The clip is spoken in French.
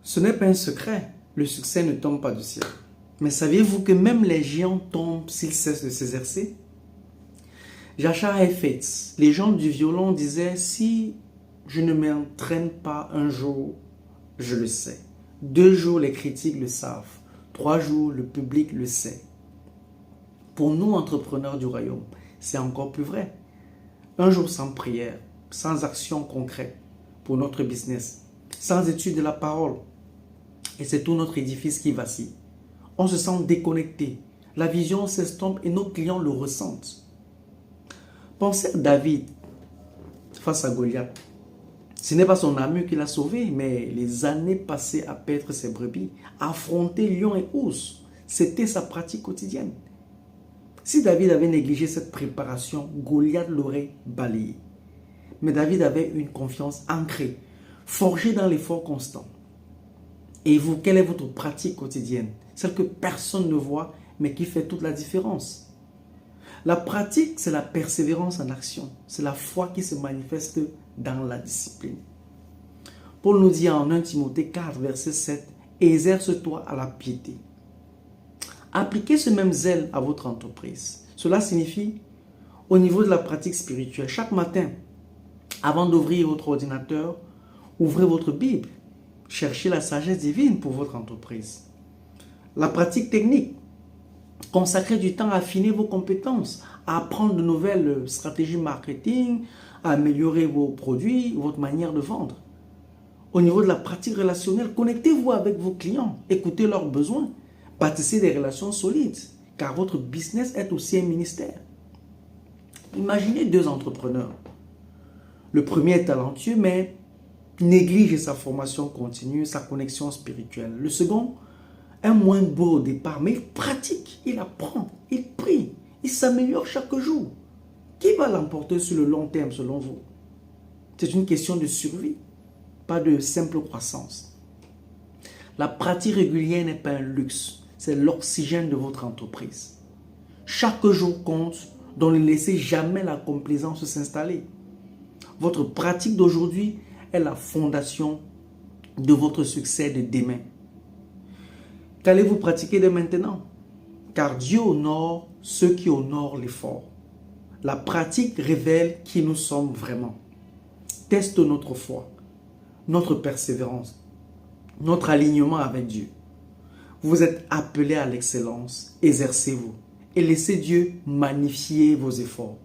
Ce n'est pas un secret, le succès ne tombe pas du ciel. Mais saviez-vous que même les géants tombent s'ils cessent de s'exercer? Jachar Heifetz, les gens du violon disaient, si je ne m'entraîne pas un jour, je le sais. 2 jours, les critiques le savent. 3 jours, le public le sait. Pour nous, entrepreneurs du royaume, c'est encore plus vrai. Un jour sans prière, sans action concrète pour notre business, sans étude de la parole, et c'est tout notre édifice qui vacille. On se sent déconnecté, la vision s'estompe et nos clients le ressentent. Pensez à David face à Goliath. Ce n'est pas son armure qui l'a sauvé, mais les années passées à paître ses brebis, à affronter lion et ours, c'était sa pratique quotidienne. Si David avait négligé cette préparation, Goliath l'aurait balayé. Mais David avait une confiance ancrée, forgée dans l'effort constant. Et vous, quelle est votre pratique quotidienne? Celle que personne ne voit, mais qui fait toute la différence. La pratique, c'est la persévérance en action. C'est la foi qui se manifeste dans la discipline. Paul nous dit en 1 Timothée 4, verset 7, « Exerce-toi à la piété. » Appliquez ce même zèle à votre entreprise. Cela signifie, au niveau de la pratique spirituelle, chaque matin, avant d'ouvrir votre ordinateur, ouvrez votre Bible. Cherchez la sagesse divine pour votre entreprise. La pratique technique. Consacrez du temps à affiner vos compétences, à apprendre de nouvelles stratégies marketing, à améliorer vos produits, votre manière de vendre. Au niveau de la pratique relationnelle, connectez-vous avec vos clients, écoutez leurs besoins, bâtissez des relations solides, car votre business est aussi un ministère. Imaginez 2 entrepreneurs. Le premier est talentueux, mais néglige sa formation continue, sa connexion spirituelle. Le second est moins beau au départ, mais il pratique, il apprend, il prie, il s'améliore chaque jour. Qui va l'emporter sur le long terme selon vous? C'est une question de survie, pas de simple croissance. La pratique régulière n'est pas un luxe, c'est l'oxygène de votre entreprise. Chaque jour compte, donc ne laissez jamais la complaisance s'installer. Votre pratique d'aujourd'hui est la fondation de votre succès de demain. Qu'allez-vous pratiquer dès maintenant? Car Dieu honore ceux qui honorent l'effort. La pratique révèle qui nous sommes vraiment. Teste notre foi, notre persévérance, notre alignement avec Dieu. Vous êtes appelés à l'excellence, exercez-vous et laissez Dieu magnifier vos efforts.